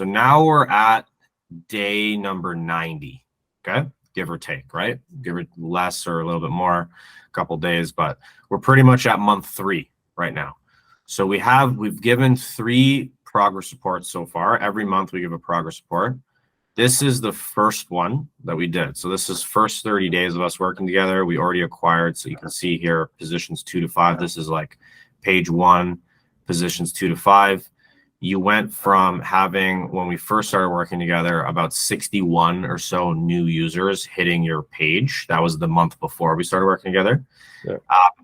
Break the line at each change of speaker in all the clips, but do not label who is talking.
So now we're at day number 90, okay? Give or take, right? Give it less or a little bit more, a couple days, but we're pretty much at month 3 right now. So we've given 3 progress reports so far. Every month we give a progress report. This is the first one that we did. So this is first 30 days of us working together. We already acquired, so you can see here, positions 2 to 5. This is like page 1, positions 2 to 5. You went from having, when we first started working together, about 61 or so new users hitting your page. That was the month before we started working together. Yeah.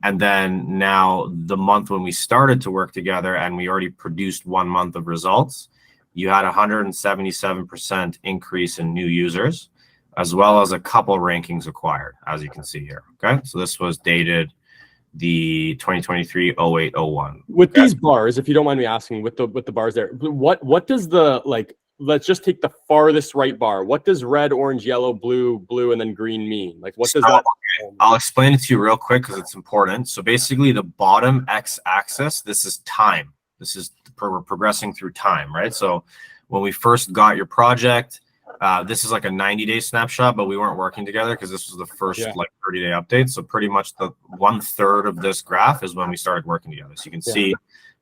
And then now the month when we started to work together and we already produced 1 month of results, you had 177% increase in new users, as well as a couple rankings acquired, as you can see here. Okay, so this was dated the 2023-08-01.
With these bars, if you don't mind me asking, with the bars there, what does the, like, let's just take the farthest right bar. What does red, orange, yellow, blue, and then green mean? Like, what does that?
I'll explain it to you real quick because it's important. So basically, the bottom x-axis, this is time. This is we're progressing through time, right? So when we first got your project, this is like a 90-day snapshot, but we weren't working together because this was the first like 30-day update. So pretty much the 1/3 of this graph is when we started working together. So you can see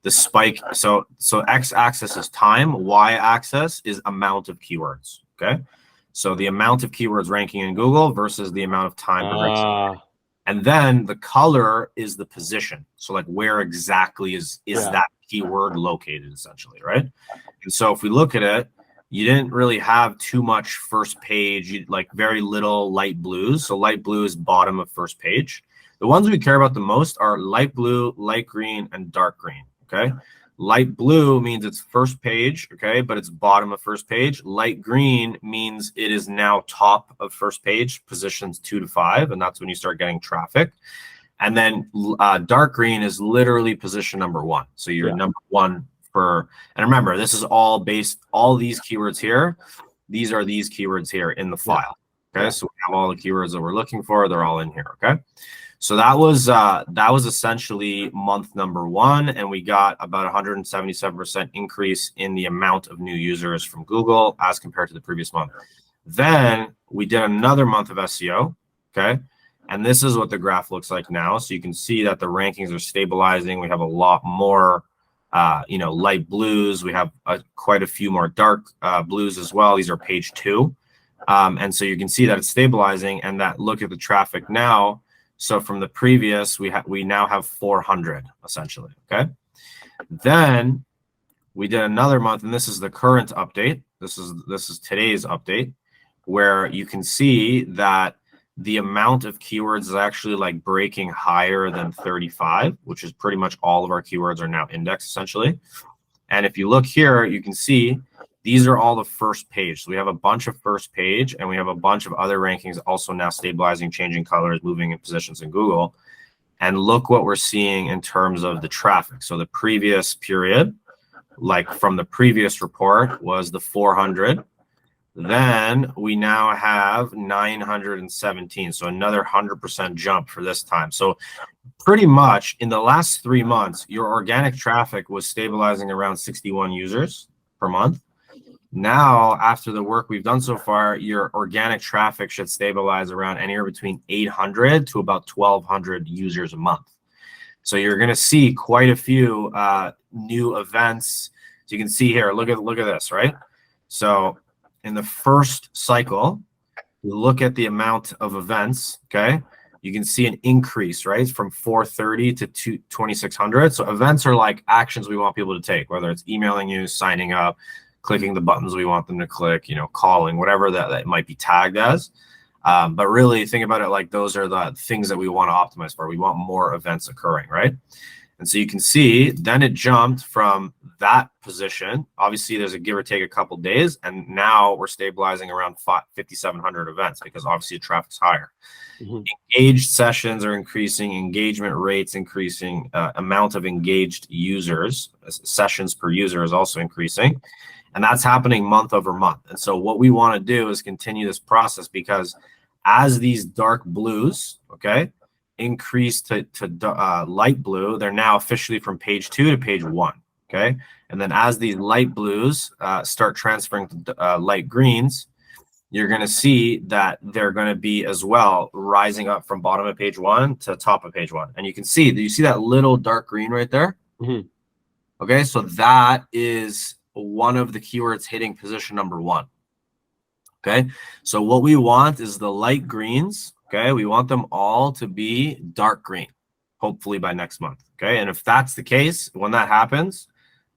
the spike. So x-axis is time, y-axis is amount of keywords. Okay, so the amount of keywords ranking in Google versus the amount of time. And then the color is the position. So like where exactly is that keyword located, essentially, right? And so if we look at it, you didn't really have too much first page, like very little light blues. So light blue is bottom of first page. The ones we care about the most are light blue, light green, and dark green, okay? Light blue means it's first page, okay, but it's bottom of first page. Light green means it is now top of first page, positions 2 to 5, and that's when you start getting traffic. And then dark green is literally position number 1. So you're number 1 for, and remember, this is all based, all these keywords here, these are these keywords here in the file, okay? So we have all the keywords that we're looking for, they're all in here, okay? So that was essentially month number 1, and we got about 177% increase in the amount of new users from Google as compared to the previous month. Then we did another month of SEO, okay? And this is what the graph looks like now. So you can see that the rankings are stabilizing. We have a lot more, light blues. We have quite a few more dark blues as well. These are page 2. And so you can see that it's stabilizing, and that look at the traffic now. So from the previous, we now have 400 essentially, okay? Then we did another month, and this is the current update. This is today's update, where you can see that the amount of keywords is actually like breaking higher than 35, which is pretty much all of our keywords are now indexed essentially. And if you look here, you can see these are all the first page. So we have a bunch of first page, and we have a bunch of other rankings also now stabilizing, changing colors, moving in positions in Google. And look what we're seeing in terms of the traffic. So the previous period, like from the previous report, was the 400. Then we now have 917. So another 100% jump for this time. So pretty much in the last 3 months, your organic traffic was stabilizing around 61 users per month. Now, after the work we've done so far, your organic traffic should stabilize around anywhere between 800 to about 1,200 users a month. So you're going to see quite a few new events. So you can see here, look at this, right? So in the first cycle, you look at the amount of events, okay? You can see an increase, right? From 430 to 2,600. So events are like actions we want people to take, whether it's emailing you, signing up, clicking the buttons we want them to click, calling, whatever that might be tagged as. But really think about it like those are the things that we want to optimize for. We want more events occurring, right? And so you can see then it jumped from that position. Obviously, there's a give or take a couple days, and now we're stabilizing around 5,700 events because obviously the traffic's higher. Engaged sessions are increasing, engagement rates increasing, amount of engaged users, sessions per user is also increasing. And that's happening month over month. And so what we want to do is continue this process, because as these dark blues, okay, increase to light blue, they're now officially from page 2 to page 1. Okay. And then as these light blues start transferring to light greens, you're going to see that they're going to be as well rising up from bottom of page 1 to top of page 1. And you can see, do you see that little dark green right there?
Mm-hmm.
Okay. So that is one of the keywords hitting position number 1. Okay. So what we want is the light greens. Okay. We want them all to be dark green, hopefully by next month. Okay. And if that's the case, when that happens,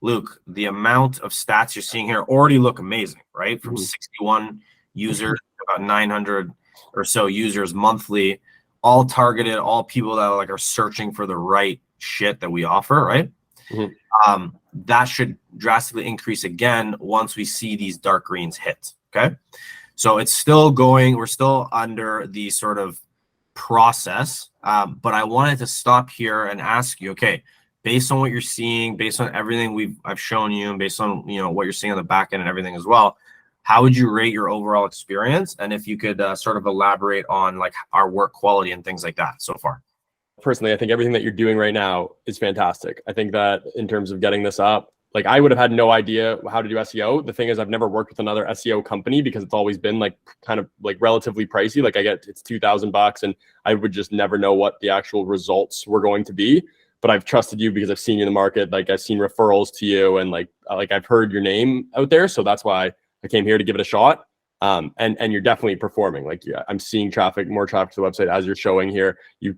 Luke, the amount of stats you're seeing here already look amazing, right? From 61 users, about 900 or so users monthly, all targeted, all people that are searching for the right shit that we offer, right?
Mm-hmm.
That should drastically increase again once we see these dark greens hit. Okay. So it's still going, we're still under the sort of process, but I wanted to stop here and ask you, okay, based on what you're seeing, based on everything I've shown you, and based on what you're seeing on the back end and everything as well, how would you rate your overall experience? And if you could sort of elaborate on like our work quality and things like that so far.
Personally, I think everything that you're doing right now is fantastic. I think that in terms of getting this up, like I would have had no idea how to do SEO. The thing is, I've never worked with another SEO company because it's always been like kind of like relatively pricey. Like it's $2,000 and I would just never know what the actual results were going to be. But I've trusted you because I've seen you in the market. Like I've seen referrals to you and like I've heard your name out there. So that's why I came here to give it a shot. And you're definitely performing. Like I'm seeing more traffic to the website as you're showing here. You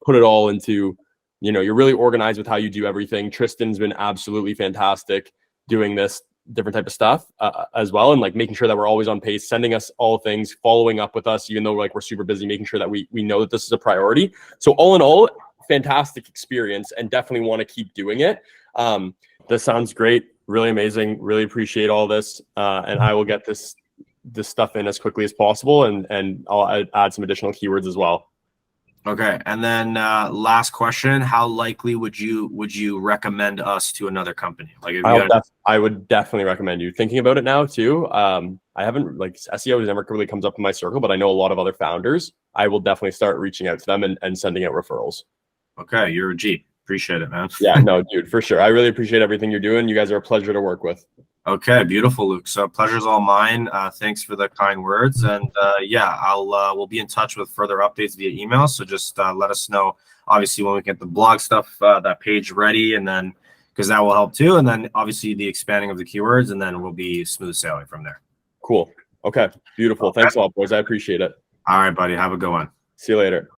put it all into, you're really organized with how you do everything. Tristan's been absolutely fantastic doing this different type of stuff as well. And like making sure that we're always on pace, sending us all things, following up with us, even though like we're super busy, making sure that we know that this is a priority. So all in all, fantastic experience and definitely want to keep doing it. This sounds great. Really amazing. Really appreciate all this. And I will get this stuff in as quickly as possible. And I'll add some additional keywords as well.
Okay. And then last question, how likely would you recommend us to another company? Like
I would definitely recommend you. Thinking about it now too. I haven't like SEO never really comes up in my circle, but I know a lot of other founders. I will definitely start reaching out to them and sending out referrals.
Okay. You're a G. Appreciate it, man.
Yeah, no, dude, for sure. I really appreciate everything you're doing. You guys are a pleasure to work with.
Okay, beautiful, Luke. So pleasure's all mine. Thanks for the kind words, and yeah, we'll be in touch with further updates via email. So just let us know, obviously, when we get the blog stuff, that page ready, and then because that will help too, and then obviously the expanding of the keywords, and then we'll be smooth sailing from there.
Cool. Okay, beautiful. Okay. Thanks a lot, boys. I appreciate it.
All right, buddy. Have a good one.
See you later.